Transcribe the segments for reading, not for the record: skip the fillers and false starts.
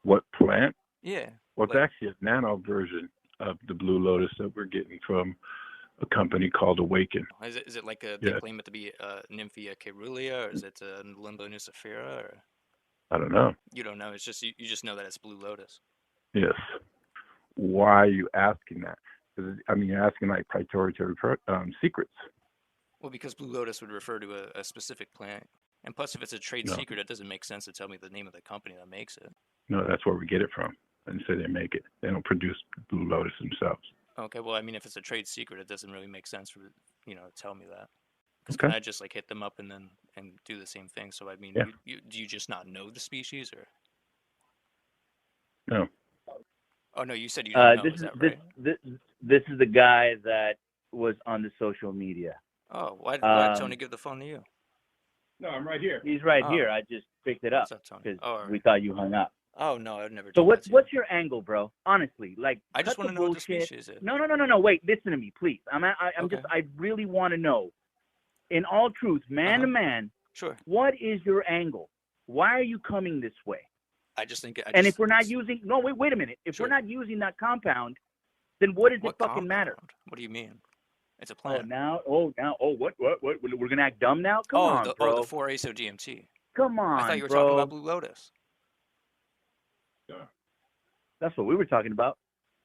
What plant? Yeah. Well, it's Like, actually a nano version of the Blue Lotus that we're getting from a company called Awaken. is it like they Yeah, claim it to be Nymphia caerulea, or is it Limbo nucifera, or I don't know. you don't know? It's just you just know that it's Blue Lotus. Yes. Why are you asking that? Because I mean, you're asking like proprietary secrets. Well, because Blue Lotus would refer to a specific plant. And plus, if it's a trade No, secret, it doesn't make sense to tell me the name of the company that makes it. no, that's where we get it from. And say they make it. They don't produce Blue Lotus themselves. Okay, well, I mean, if it's a trade secret, it doesn't really make sense for to tell me that. Because can Okay. I just like hit them up and then do the same thing? So I mean, Yeah. do you just not know the species, or? No. Oh no, you said you don't know. This Is is that this right? this is the guy that was on the social media. Oh, why did Tony Um, give the phone to you? No, I'm right here. he's right Oh, here. I just picked it what's up up, Tony? because Oh, all we right. thought you hung up. Oh no, I'd never So do that to you. what's your angle, bro? Honestly, like, I just cut the want to know what the bullshit. species is. No. Wait, listen to me, please. Okay. I really want to know, in all truth, man Uh-huh. to man, Sure. what is your angle? Why are you coming this way? I just think And if we're not it's using, no, wait a minute. If we're sure. not using that compound, then what does it What fucking matter? compound? What do you mean? It's a Oh, plant. what? We're gonna act dumb now? Come on, The bro. 4-ASO DMT. Come I thought on, you were talking about bro. Blue Lotus. Yeah. That's what we were talking about.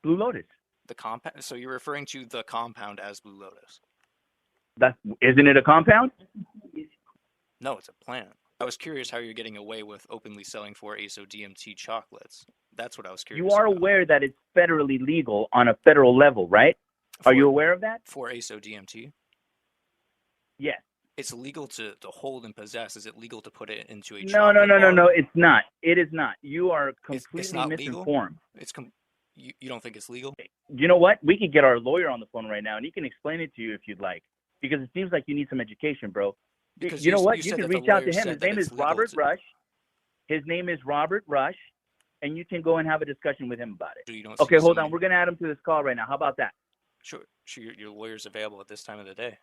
Blue Lotus. The compound. So you're referring to the compound as Blue Lotus? Isn't it a compound? No, it's a plant. I was curious how you're getting away with openly selling 4-ASO DMT chocolates. That's what I was You curious are about. aware that it's federally legal on a federal level, right? Are you aware of that? 4-ASO DMT? Yes. It's legal to hold and possess. Is it legal to put it into a No. chocolate bar? It's not. It is not. You are It's completely not legal? misinformed. You don't think it's legal? You know what? We could get our lawyer on the phone right now, and he can explain it to you if you'd like, because it seems like you need some education, bro. Because You know what? you You said can that the reach out to lawyer him. said His that name it's is legal Robert to. Rush. His name is Robert Rush, and you can go and have a discussion with him about it. So you don't Okay, see hold on. somebody. We're gonna add him to this call right now. How about that? Sure, your lawyer's available at this time of the day.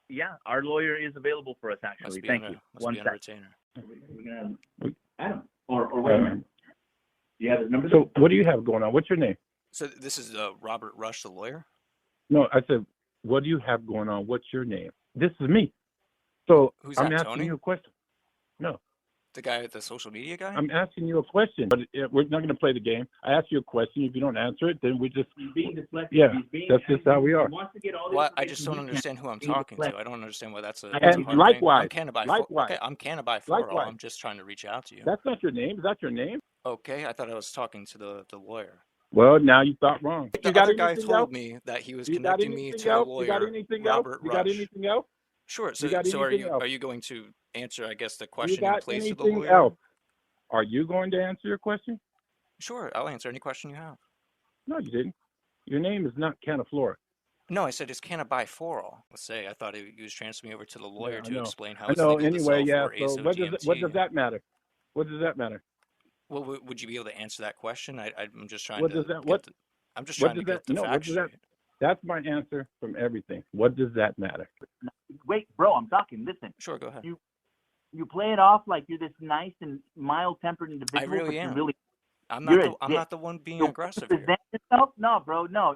Yeah, our lawyer is available for us, actually. Thank you. Must be on a retainer. We're gonna Adam or wait a minute. Do you have his number? So what do you have going on? What's your name? So this is Robert Rush, the lawyer? No, I said, what do you have going on? What's your name? This is me. So Who's I'm that, asking Tony? you a question. No, The guy, the social media guy? I'm asking you a question. But we're not going to play the game. I ask you a question. If you don't answer it, then we just. He's being dyslexic. Yeah, that's just how we are. He wants to get all the Well, I just don't information he understand who I'm can. talking to. I don't understand why that's a And hard thing. likewise, I'm Cannabi. likewise, Okay, I'm Cannabi for all. likewise. I'm just trying to reach out to you. That's not your name. Is that your name? Okay, I thought I was talking to the lawyer. Well, now you thought wrong. The You got other guy anything told else? me that he was You got connecting me anything to the else? You got lawyer, anything else? Robert You got Rush. anything else? Sure. You got So anything else? are you going to answer, I guess, the You question in got place of the anything lawyer? else? Are you going to answer your question? Sure, I'll answer any question you have. No, you didn't. Your name is not Canaflora. No, I said it's Cannabi for all. Let's say I thought he was transferring me over to the lawyer Yeah, I to know. explain how I it's know. legal to Anyway, sell yeah. for So ASO what DMT. does that matter? What does that matter? Well, would you be able to answer that question? I'm just trying What to does that? get What? I'm just What trying to does get that? the No. What facts does that? straight. That's my answer from everything. What does that matter? Wait, bro, I'm talking. Listen, Sure, go ahead. you play it off like you're this nice and mild-tempered individual. I really but am. You're really, I'm you're not the one being the way aggressive you here. present yourself? No, bro, no.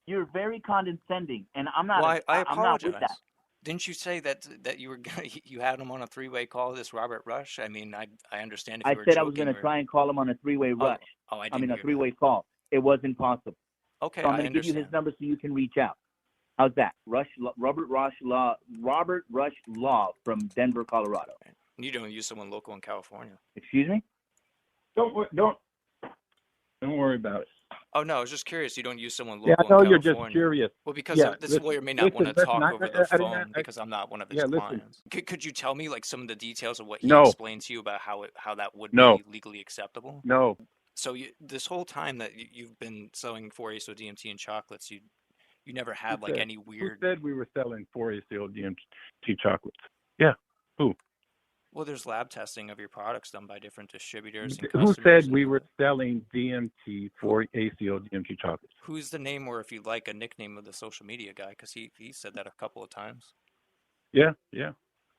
You're very condescending, and I'm not. Well, I I'm not with that. apologize. Didn't you say that you were you had him on a three-way call, this Robert Rush? I mean, I understand if I you were said I was joking going to try and call him on a three-way rush. I I didn't mean, a hear three-way that. call. It wasn't possible. Okay, So I'm I going to give you his understand. number so you can reach out. How's that? Robert Rush Law from Denver, Colorado. You don't use someone local in California. Excuse me? Don't worry about it. Oh no, I was just curious. You don't use someone Yeah, local I know in you're California. just curious. Well, because Yeah, this listen, lawyer may not want to listen, talk I over the didn't phone because I'm not one of his Yeah, listen. clients. Could you tell me like some of the details of what he No, explained to you about how that would no, be legally acceptable? no. So this whole time that you've been selling 4-ASO DMT and chocolates, you never Who had like said? any Who weird. said we were selling 4-ACO DMT chocolates? Yeah. Who? Well, there's lab testing of your products done by different distributors and Who customers. said and we were selling DMT 4-ACO DMT chocolates? who's the name, or if you'd like a nickname of the social media guy, because he said that a couple of times. Yeah, yeah.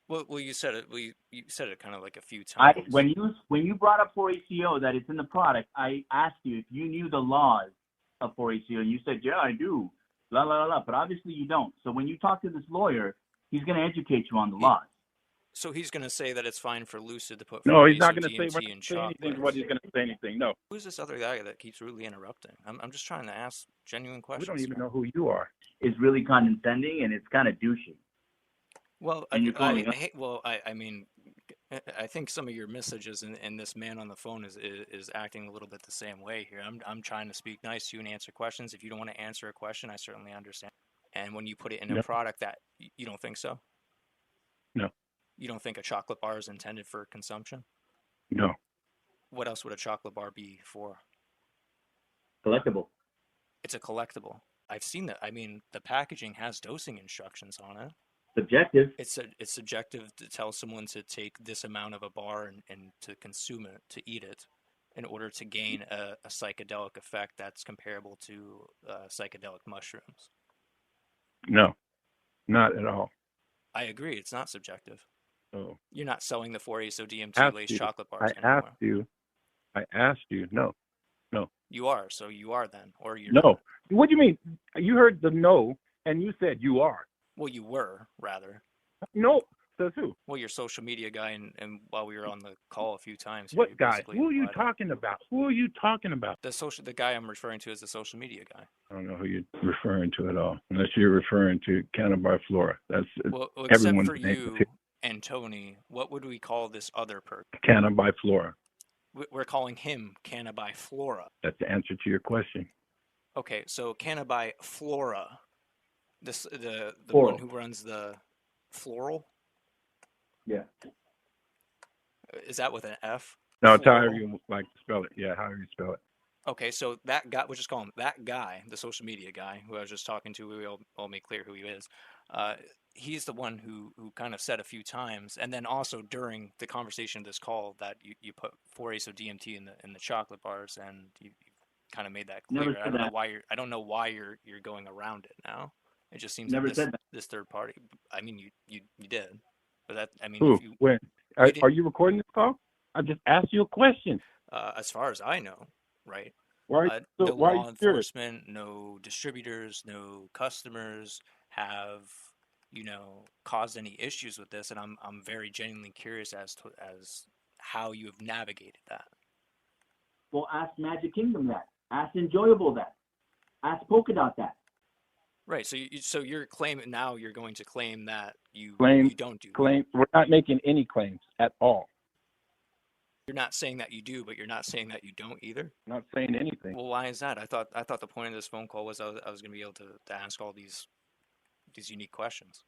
Well, you said it. You said it kind of like a few times. When you brought up 4-HCO that it's in the product, I asked you if you knew the laws of 4-HCO, and you said, yeah, I do. La la la la. But obviously you don't. So when you talk to this lawyer, he's going to educate you on the laws. So he's going to say that it's fine for Lucid to put No, he's not 4-ASO going to say DMT in anything. chocolates. What he's going to say anything? No. Who's this other guy that keeps rudely interrupting? I'm just trying to ask genuine questions. We don't even know who you are. It's really condescending and it's kind of douchey. Well, And you're calling I mean, I think some of your messages and this man on the phone is acting a little bit the same way here. I'm trying to speak nice to you and answer questions. If you don't want to answer a question, I certainly understand. And when you put it in a product that you don't think so? No. You don't think a chocolate bar is intended for consumption? No. What else would a chocolate bar be for? Collectible. It's a collectible. I've seen that. I mean, the packaging has dosing instructions on it. Subjective. It's subjective to tell someone to take this amount of a bar and to consume it, to eat it, in order to gain a psychedelic effect that's comparable to psychedelic mushrooms. No, not at all. I agree. It's not subjective. Oh. You're not selling the 4-ASO DMT laced chocolate bars I anymore. asked you. No. You are. So you are then, or you're No. not. What do you mean? You heard the no, and you said you are. Well, you were, rather. No. Says who? Well, your social media guy, and while we were on the call a few times. What guy? Who are you talking about? Who are you talking about? The guy I'm referring to is the social media guy. I don't know who you're referring to at all, unless you're referring to Flora. That's well, everyone's except for name. You and Tony, what would we call this other person? Flora. We're calling him Flora. That's the answer to your question. Okay, so Flora, the Floral. one who runs the Floral. Yeah. Is that with an F? No, it's however you like to spell it. Yeah, however you spell it. Okay, so that guy, we'll just call him that guy, the social media guy who I was just talking to. We all make clear who he is. He's the one who kind of said a few times, and then also during the conversation of this call, that you put 4-ASO DMT in the chocolate bars, and you kind of made that clear. I don't know why you're going around it now. It just seems like this third party. I mean, you did, but that I mean, who? When? Are you recording this call? I just asked you a question. As far as I know, right? Why? No why law enforcement, no distributors, no customers have caused any issues with this, and I'm very genuinely curious as how you have navigated that. Well, ask Magic Kingdom that. Ask Enjoyable that. Ask Polka Dot that. Right. So you're claiming now. You're going to claim that you don't do. We're not making any claims at all. You're not saying that you do, but you're not saying that you don't either. I'm not saying anything. Well, why is that? I thought the point of this phone call was I was going to be able to ask all these unique questions.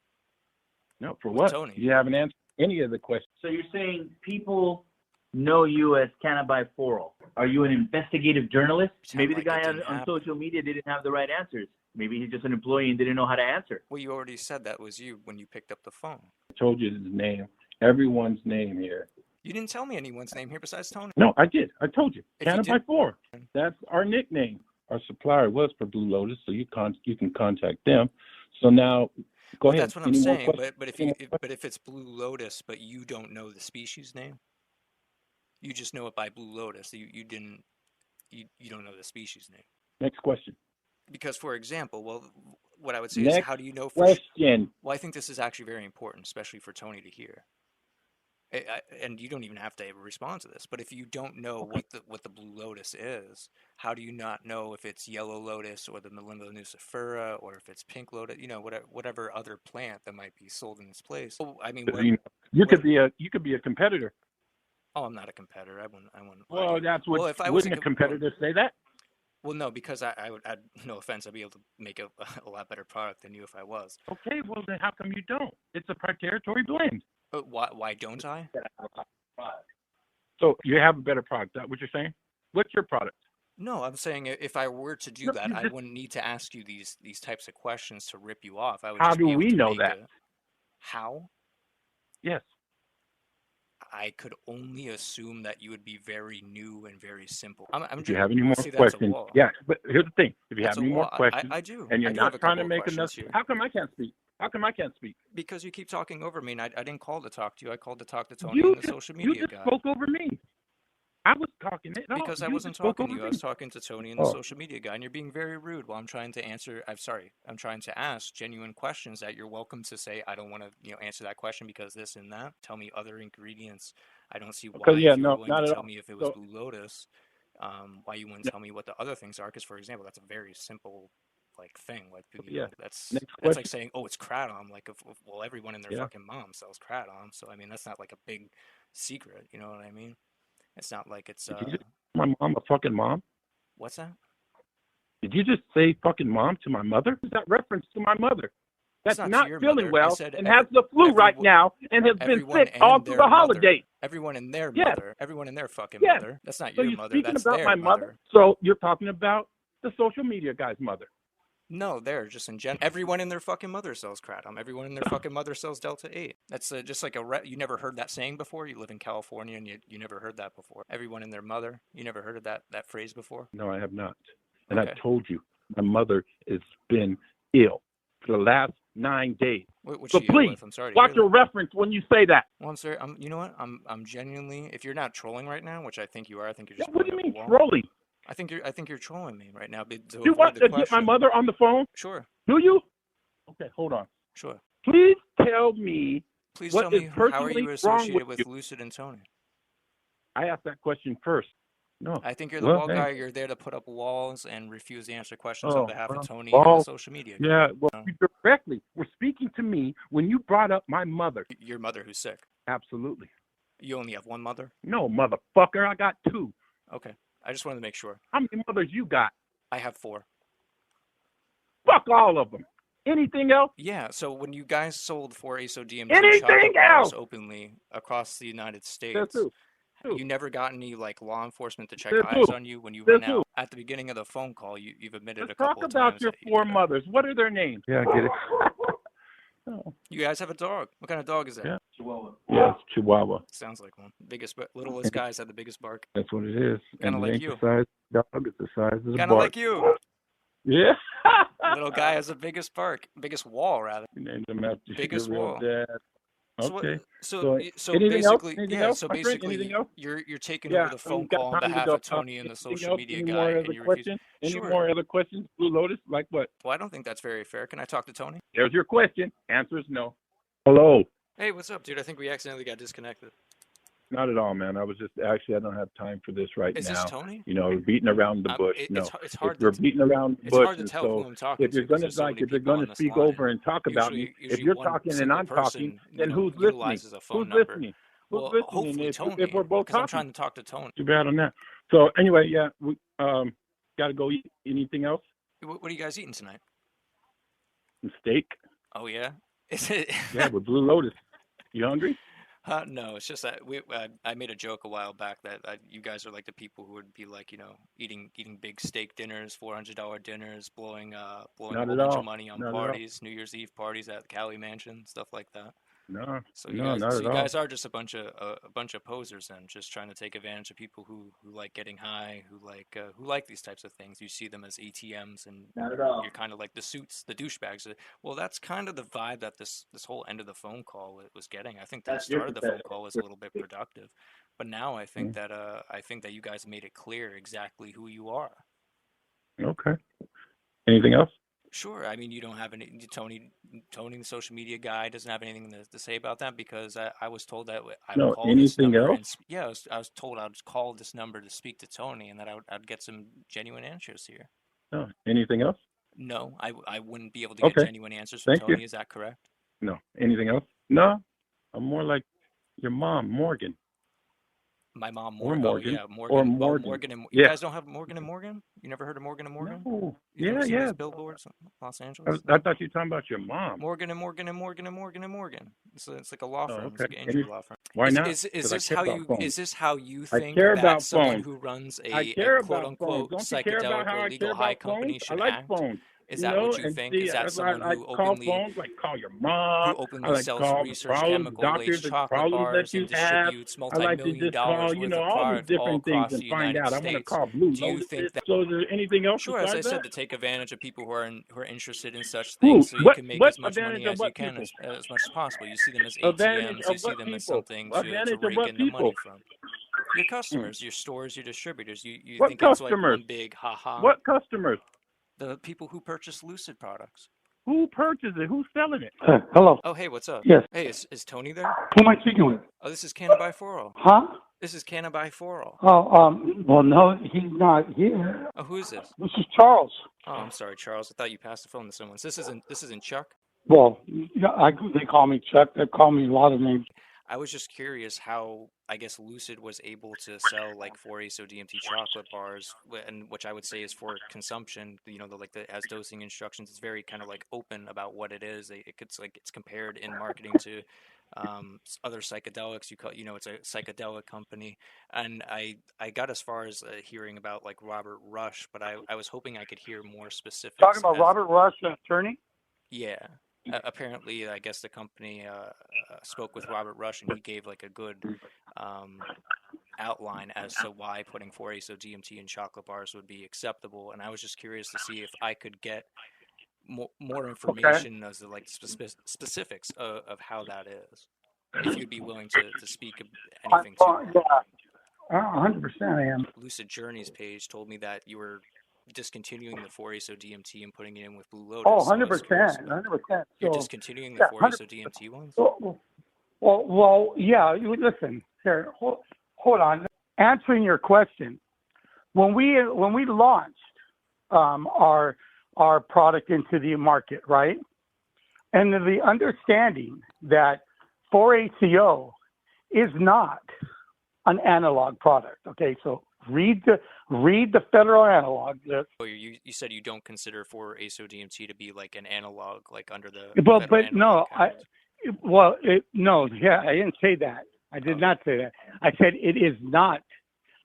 No, for what? Tony. You haven't answered any of the questions. So you're saying people know you as Cannabiforal. Are you an investigative journalist? Maybe the guy on social media didn't have the right answers. Maybe he's just an employee and didn't know how to answer. Well, you already said that was you when you picked up the phone. I told you his name. Everyone's name here. You didn't tell me anyone's name here besides Tony. No, I did. I told you. Cannabiforal. That's our nickname. Our supplier was for Blue Lotus, so you can contact them. So now, go ahead. That's what I'm saying. But if it's Blue Lotus, but you don't know the species name, you just know it by Blue Lotus. You don't know the species name. Next question. Because, for example, what I would say is, how do you know for question? Well, I think this is actually very important, especially for Tony to hear. And you don't even have to respond to this, but if you don't know what the Blue Lotus is, how do you not know if it's Yellow Lotus or the Melinda nucifera or if it's Pink Lotus? Whatever other plant that might be sold in its place. So, I mean, you could be a competitor. Oh, I'm not a competitor. I wouldn't. Well, that's what. Well, if I wouldn't a competitor say that? Well, no, because I would. No offense, I'd be able to make a lot better product than you if I was. Okay, well then how come you don't? It's a proprietary blend. Why don't I? So you have a better product. Is that what you're saying? What's your product? No, I'm saying if I were to do that, I wouldn't need to ask you these types of questions to rip you off. I would. How do we know that? How? Yes. I could only assume that you would be very new and very simple. If you have any more questions, yeah. But here's the thing: if you have any more questions, I do. And you're not trying to make enough. How come I can't speak? How come I can't speak? Because you keep talking over me, and I didn't call to talk to you. I called to talk to Tony You and the social you media just guy. spoke over me. I was talking it. No, Because I you wasn't just spoke talking to over you. I me. was talking to Tony and the Oh, social media guy, and you're being very rude while I'm trying to answer. I'm sorry. I'm trying to ask genuine questions that you're welcome to say. I don't want to, answer that question because this and that. Tell me other ingredients. I don't see because why yeah, if you were no, willing not to at tell all. me if it was So Blue Lotus, why you wouldn't no, tell me what the other things are. Because, for example, that's a very simple thing. Like, yeah. that's Next that's like question. saying, oh, it's kratom. Like, well, everyone and their Yeah. fucking mom sells kratom. So I mean, that's not like a big secret. You know what I mean? It's not like it's Did you just call my mom a fucking mom? what's that? Did you just say fucking mom to my mother? Is that reference to my mother? It's That's not to not your feeling mother. I well said and has the flu right now and has been everyone sick all and through their the mother. holidays. Everyone and their Yes, mother. Everyone and their fucking yes. mother. That's not So your you're mother. speaking That's about their my mother. mother. So you're talking about the social media guy's mother. No, they're just in general. Everyone and their fucking mother sells kratom. Everyone and their fucking mother sells Delta 8. That's just like you never heard that saying before? You live in California and you never heard that before. Everyone and their mother. You never heard of that phrase before? No, I have not. And Okay. I told you, my mother has been ill for the last 9 days. What's So she ill please, with? I'm sorry to watch hear your that. reference when you say that. Well, I'm sorry. You know what? I'm genuinely. If you're not trolling right now, which I think you are, I think you're Yeah, just what do putting you up a mean wall. trolling? I think you're trolling me right now to You avoid want the to get my question. mother on the phone? Sure, Do you? Okay, hold on. sure. Please tell me Please what tell is me how are personally you wrong with associated you. with Lucid and Tony? I asked that question first. No. I think you're the Well, wall hey. guy. You're there to put up walls and refuse to answer questions on Oh, behalf of well, Tony and the well, social media yeah, guy. well, you directly were speaking to me when you brought up my mother. Your mother who's sick. Absolutely. You only have one mother? No, motherfucker, I got 2. Okay. I just wanted to make sure. How many mothers you got? I have 4. Fuck all of them. Anything else? Yeah, so when you guys sold 4-ASO DMT Anything chocolate bars else? openly across the United There's States, 2. you never got any like law enforcement to check There's eyes 2. on you when you There's run 2. out? At the beginning of the phone call, you've admitted Let's a couple talk of about times your that you 4 did that. mothers. What are their names? Yeah, I get it. Oh, You guys have a dog. What kind of dog is that? yeah. Chihuahua. Yeah, it's Chihuahua. Sounds like one. Littlest guys have the biggest bark. That's what it is. Kind And of it like ain't you. the size of the dog, it's the size of the Kind of bark. like you. Yeah. Little guy has the biggest bark, biggest wall rather. You named him after your Biggest real wall. dad. So what, Okay. so anything else? basically, Anything yeah. else, So my friend? Anything basically, else? you're taking Yeah, over the phone we've got call on time to behalf go. of Tony and the social Anything else? media Any guy, more and other you refuse. questions? Any Sure. more other questions? Blue Lotus, like what? Well, I don't think that's very fair. Can I talk to Tony? There's your question. Answer is no. Hello. Hey, what's up, dude? I think we accidentally got disconnected. Not at all, man. I was just actually, I don't have time for this right Is now. this Tony? You know, beating around the bush. No, It's hard we're to beating around the it's bush. hard to And tell who so I'm talking if you're to because gonna there's so many if you're people gonna on this speak line. over and talk about me, if Usually you're one talking and single I'm person, talking, then who's listening? utilizes a phone Who's number. listening? Well, Who's listening? hopefully If Tony, we're both because I'm talking, trying to talk to Tony. too bad on that. So anyway, yeah, we gotta go eat. Anything else? What are you guys eating tonight? Some steak. Oh yeah, is it? Yeah, with Blue Lotus. You hungry? No, it's just that I made a joke a while back that you guys are like the people who would be like, eating big steak dinners, $400 dinners, blowing a whole Not at bunch all. of money on Not at all. parties, New Year's Eve parties at the Cali Mansion, stuff like that. No, So no, not at you all. guys are just a bunch of posers and just trying to take advantage of people who like getting high, who like these types of things. You see them as ATMs, and Not at all. you're kind of like the suits, the douchebags. Well, that's kind of the vibe that this whole end of the phone call was getting. I think the That's your start of the phone call was a little bit productive, but now I think that you guys made it clear exactly who you are. Okay. Anything else? Sure. I mean, you don't have any. Tony, the social media guy, doesn't have anything to say about that because I was told that I would No. call this Anything number. else? I was told I'd call this number to speak to Tony and that I'd get some genuine answers here. No. Anything else? No, I wouldn't be able to get Okay. genuine answers from Thank Tony. you. Is that correct? No. Anything else? No. I'm more like your mom, Morgan. My mom, Or Morgan. Morgan. Oh, yeah, Morgan. Or Oh, Morgan. Morgan and you Yeah. guys don't have Morgan and Morgan? You never heard of Morgan and Morgan? No. You've never Yeah, seen yeah. these billboards in Los I Angeles? thought you were talking about your mom. Morgan and Morgan and Morgan and Morgan and Morgan. It's like a law Oh, firm. It's okay. like an injury law firm. Why not? Is 'Cause I this care how about you phones. is this how you I think care that about someone phones. who runs I a care quote about phones. unquote Don't you care about psychedelic how or I legal care high about company phones? I should like act? phones. Is that what you and think? see, Is that someone I who call openly phones, like call your mom. I like to sells call the research problems, chemical-laced doctors, the chocolate problems that bars you and have. distributes I like to multi-million just call, dollars worth of all these product all different things across and the find United out. I want to States? call Blue Do you Lotus. think that? So is there anything else Sure, as I besides said, that? to take advantage of people who are interested in such Who? things, so you can make What as much advantage money of as you what can, people? as much as possible. You see them as Advantage ATMs. You of see what them as people? something to Advantage of rake what in the people? money from. Your Hmm. customers, your stores, your distributors. You What think it's like customers? one big ha-ha. What customers? The people who purchase Lucid products. Who purchases it? Who's selling it? Hello. Oh, hey, what's up? Yes. Hey, is Tony there? Who am I speaking with? Oh, this is Cannabiforal. Huh? This is Cannabiforal. Oh, well, no, he's not here. Oh, who is this? This is Charles. Oh, I'm sorry, Charles. I thought you passed the phone to someone. So this isn't Chuck. Well, yeah, they call me Chuck. They call me a lot of names. I was just curious how, I guess, Lucid was able to sell like 4-ASO DMT chocolate bars, and which I would say is for consumption. It has dosing instructions. It's very kind of like open about what it is. It's compared in marketing to other psychedelics. It's a psychedelic company, and I got as far as hearing about like Robert Rush, but I was hoping I could hear more specifics. Talking about Robert Rush, an attorney? Yeah. Apparently, I guess the company spoke with Robert Rush, and he gave like a good outline as to why putting 4-ASO DMT in chocolate bars would be acceptable. And I was just curious to see if I could get more information as to like specifics of how that is. If you'd be willing to speak anything to that. Yeah, 100% I am. Lucid Journey's page told me that you were discontinuing the 4-ASO DMT and putting it in with Blue Lotus. Oh, 100%. 100%. You're discontinuing the 4-ASO DMT ones? Well, yeah. Listen, here, hold on. Answering your question, when we launched our product into the market, right? And the understanding that 4-ACO is not an analog product. Okay, so read the federal analog list. Oh, you said you don't consider 4-ASO DMT to be like an analog, like under the. Well, but no, I didn't say that. I did not say that. I said it is not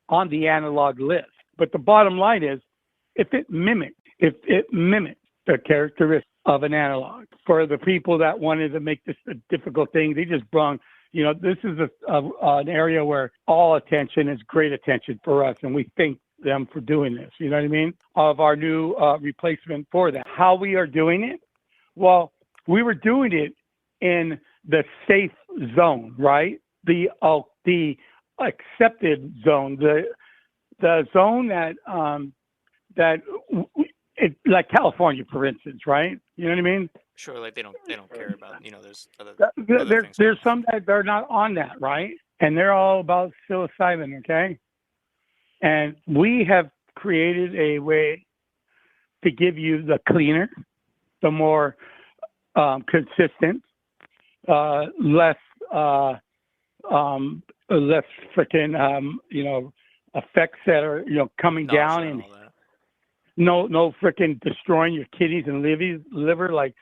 on the analog list. But the bottom line is, if it mimics the characteristics of an analog, for the people that wanted to make this a difficult thing, they just brung. This is an area where all attention is great attention for us, and we thank them for doing this. You know what I mean? Of our new replacement for that. How we are doing it? Well, we were doing it in the safe zone, right? The accepted zone, the zone that like California, for instance, right? You know what I mean? Sure, like they don't care about, there's other things. There's some that they're not on that, right? And they're all about psilocybin, okay? And we have created a way to give you the cleaner, the more consistent, less freaking effects that are coming down, and no freaking destroying your kidneys and liver. Like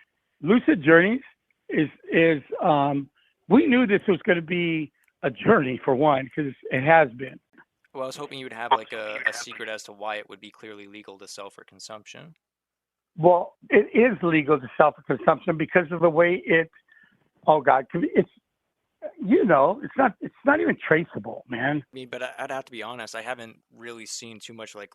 Lucid Journeys is we knew this was going to be a journey, for one, because it has been. Well, I was hoping you would have like a secret as to why it would be clearly legal to sell for consumption. Well, it is legal to sell for consumption because of the way it's it's not even traceable, man. I mean, but I'd have to be honest. I haven't really seen too much like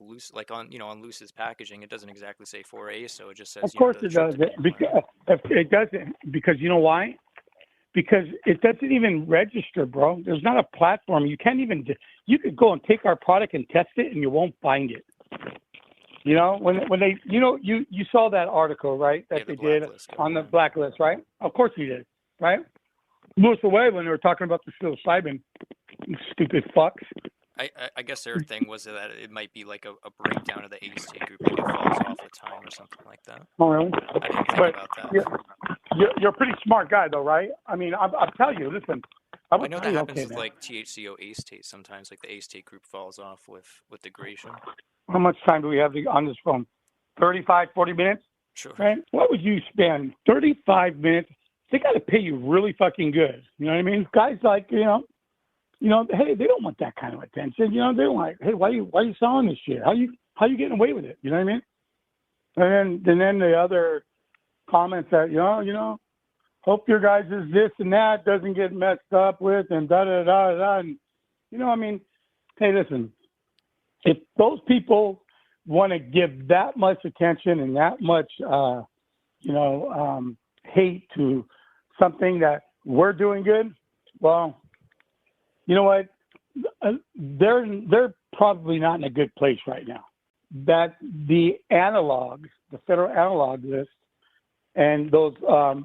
on Lucid's packaging. It doesn't exactly say 4-ASO. It just says. Of course it does. It doesn't, because you know why? Because it doesn't even register, bro. There's not a platform. You can't even. You could go and take our product and test it, and you won't find it. When they, you saw that article, right? That they did on the blacklist, right? Of course you did, right? Most of the way when they were talking about the psilocybin, you stupid fucks. I guess their thing was that it might be like a breakdown of the AST group, like it falls off with time or something like that. Oh, really? I didn't think about that. You're a pretty smart guy, though, right? I mean, I'll tell you. Listen, I know that happens with like THCO AST. Sometimes, like the AST group falls off with degradation. How much time do we have on this phone? 35, 40 minutes? Sure. Right? What would you spend 35 minutes? They got to pay you really fucking good. You know what I mean? Guys like, hey, they don't want that kind of attention. They're like, hey, why you selling this shit? How you getting away with it? You know what I mean? And then the other comments that, hope your guys' is this and that doesn't get messed up with and da-da-da-da. And, I mean, hey, listen, if those people want to give that much attention and that much, hate to something that we're doing good, well, you know what? They're probably not in a good place right now. That the analogs, the federal analog list, and those, there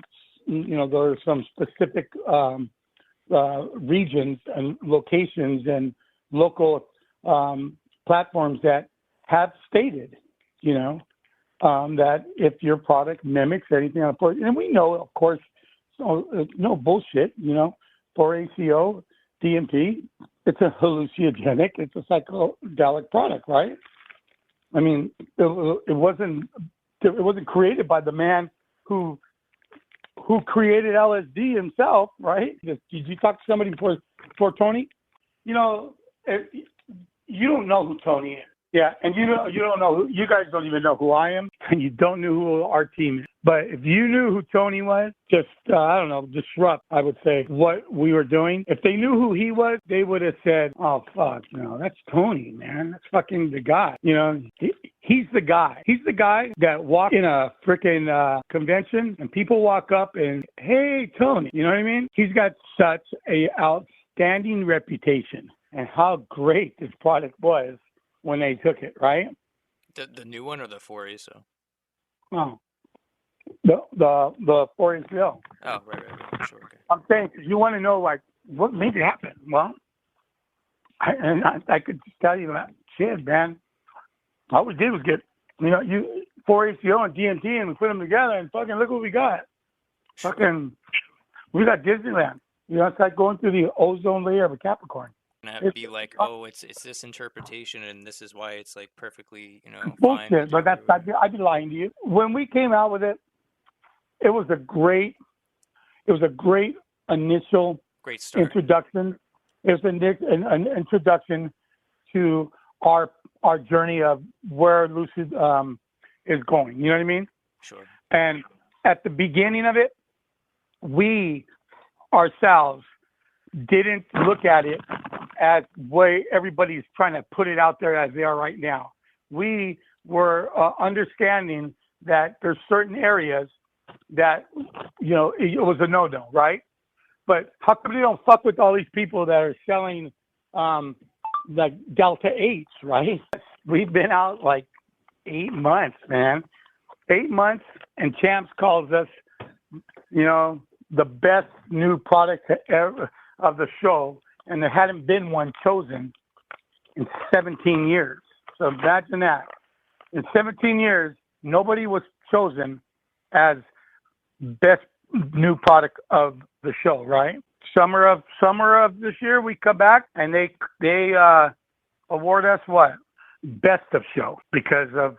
are some specific regions and locations and local platforms that have stated, that if your product mimics anything on the board, and we know, of course, no bullshit, 4-ACO, DMT, it's a hallucinogenic, it's a psychedelic product, right? I mean, it wasn't created by the man who created LSD himself, right? Did you talk to somebody before Tony? You don't know who Tony is. Yeah, and you don't know you guys don't even know who I am, and you don't know who our team is. But if you knew who Tony was, just disrupt, I would say, what we were doing. If they knew who he was, they would have said, "Oh fuck, that's Tony, man. That's fucking the guy." He's the guy. He's the guy that walked in a freaking convention, and people walk up and, "Hey, Tony," you know what I mean? He's got such a outstanding reputation, and how great this product was when they took it, right? The new one or the 4-ACO? Oh, the 4-ACO. Oh, right. Sure, okay. I'm saying, because you want to know, like, what made it happen. Well, I could just tell you that shit, man. All we did was get, 4-ACO and DMT, and we put them together, and fucking look what we got. Fucking, we got Disneyland. It's like going through the ozone layer of a Capricorn. And be like, oh, it's this interpretation, and this is why it's like perfectly, bullshit. fine. But I'd be lying to you. When we came out with it, it was a great initial great start. Introduction. It was an introduction to our journey of where Lucid is going. You know what I mean? Sure. And at the beginning of it, we ourselves didn't look at it as way everybody's trying to put it out there as they are right now. We were understanding that there's certain areas that, it was a no-no, right? But how come they don't fuck with all these people that are selling like Delta 8s, right? We've been out like 8 months, man. 8 months, and Champs calls us, the best new product ever of the show, and there hadn't been one chosen in 17 years. So imagine that. In 17 years, nobody was chosen as best new product of the show, right? Summer of this year, we come back and they award us what? Best of show, because of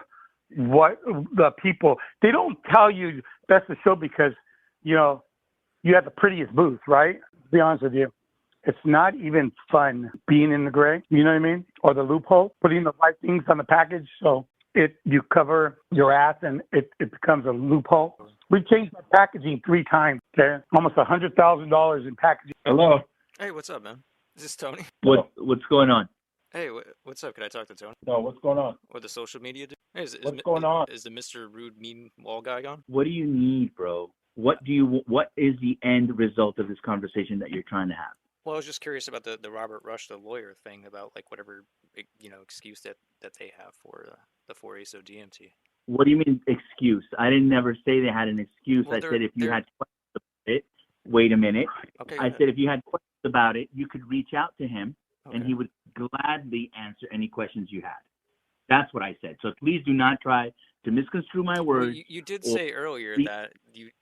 what the people, they don't tell you best of show because, you have the prettiest booth, right? To be honest with you. It's not even fun being in the gray, you know what I mean? Or the loophole, putting the right things on the package so you cover your ass and it becomes a loophole. We changed our packaging 3 times, okay? Almost $100,000 in packaging. Hello. Hey, what's up, man? Is this Tony? What's going on? Hey, what's up? Can I talk to Tony? No, what's going on? Or the social media dude? Hey, what's going on? Is the Mr. Rude Mean Wall guy gone? What do you need, bro? What is the end result of this conversation that you're trying to have? Well, I was just curious about the Robert Rush, the lawyer thing, about like whatever, excuse that they have for the 4-ACO DMT. What do you mean excuse? I didn't never say they had an excuse. Well, I said if you had questions about it, wait a minute. Okay. I said if you had questions about it, you could reach out to him, Okay. and he would gladly answer any questions you had. That's what I said. So please do not try to misconstrue my words. Well, you did say earlier that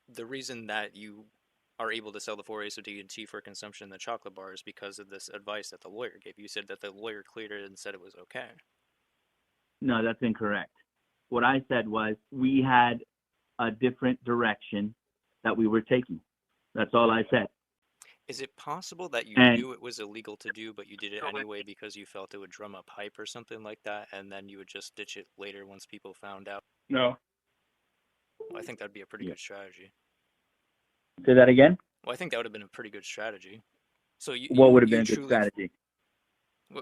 the reason that you are able to sell the 4-ACO DMT for consumption in the chocolate bar is because of this advice that the lawyer gave you. You said that the lawyer cleared it and said it was okay. No, that's incorrect. What I said was we had a different direction that we were taking. That's all I said. Is it possible that you knew it was illegal to do, but you did it anyway because you felt it would drum up hype or something like that, and then you would just ditch it later once people found out? No. Well, I think that'd be a pretty good strategy. Say that again. Well, I think that would have been a pretty good strategy. So what would have been a truly, good strategy?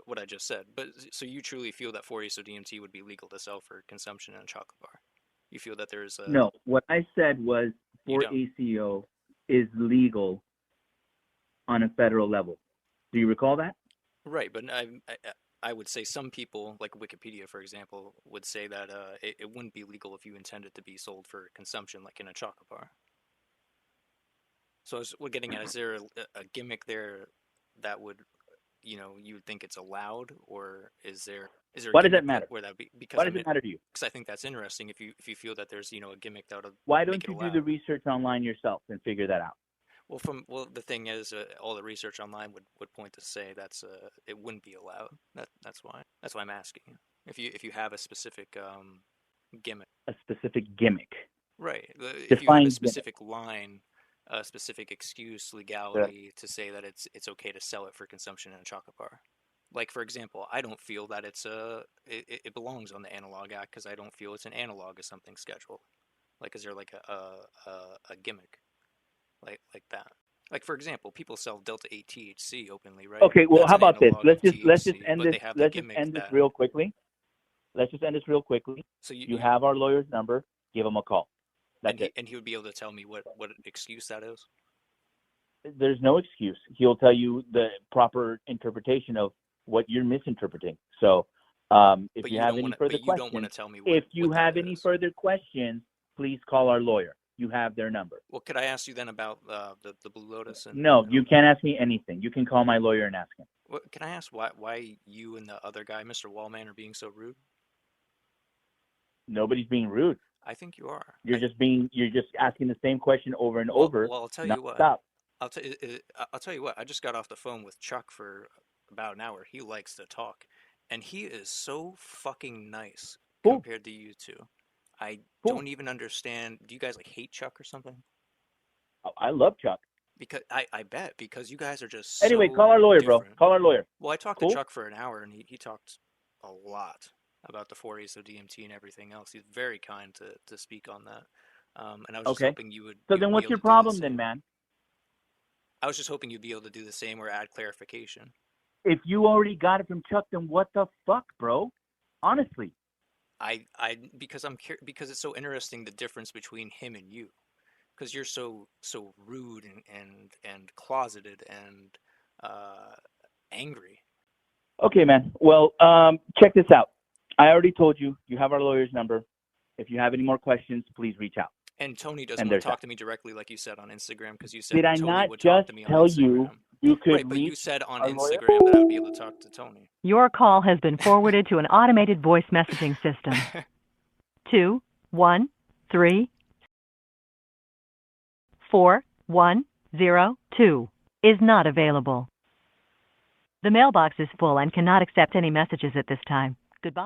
What I just said. But so you truly feel that 4-ACO DMT would be legal to sell for consumption in a chocolate bar? You feel that there's a... No, what I said was 4-ACO is legal on a federal level. Do you recall that? Right, but I would say some people, like Wikipedia, for example, would say that it wouldn't be legal if you intended to be sold for consumption, like in a chocolate bar. So we're getting at, is there a gimmick there that would, you would think it's allowed, or is there why does that matter? Where that be? Because why does it matter to you? Because I think that's interesting. If you feel that there's a gimmick that would why don't you do the research online yourself and figure that out? Well, the thing is, all the research online would point to say it wouldn't be allowed. That's why I'm asking you if you have a specific gimmick. A specific gimmick. Right. If you have a specific line, a specific excuse, legality to say that it's okay to sell it for consumption in a chocolate bar. Like, for example, I don't feel that it belongs on the Analog Act because I don't feel it's an analog of something scheduled. Like, is there like a gimmick like that? Like, for example, people sell Delta 8 THC openly, right? Okay, well, how about this? Let's just end this real quickly. Let's just end this real quickly. So you have our lawyer's number. Give him a call. And he would be able to tell me what excuse that is? There's no excuse. He'll tell you the proper interpretation of what you're misinterpreting. So if you have any further questions, you don't want to tell me if you have any further questions, please call our lawyer. You have their number. Well, could I ask you then about the Blue Lotus? No, you can't ask me anything. You can call my lawyer and ask him. Well, can I ask why you and the other guy, Mr. Wallman, are being so rude? Nobody's being rude. I think you are. You're just asking the same question over and over. Well, I'll tell you what. Stop. I'll tell you what. I just got off the phone with Chuck for about an hour. He likes to talk, and he is so fucking nice compared to you two. I don't even understand. Do you guys like hate Chuck or something? Oh, I love Chuck. Because I bet because you guys are just anyway. Call our lawyer, different. Bro. Call our lawyer. Well, I talked to Chuck for an hour, and he talked a lot about the 4-ACO DMT and everything else. He's very kind to speak on that. And I was just hoping you would. So then, what's your problem, then, man? I was just hoping you'd be able to do the same or add clarification. If you already got it from Chuck, then what the fuck, bro? Honestly. Because it's so interesting the difference between him and you, because you're so rude and closeted and angry. Okay, man. Well, check this out. I already told you have our lawyer's number. If you have any more questions, please reach out. And Tony doesn't want to talk to me directly, like you said on Instagram, because you said Did I Tony not would just talk to me on tell Instagram. you could right, but reach you said on our Instagram lawyer? that I would be able to talk to Tony. Your call has been forwarded to an automated voice messaging system. 2134102 is not available. The mailbox is full and cannot accept any messages at this time. Goodbye.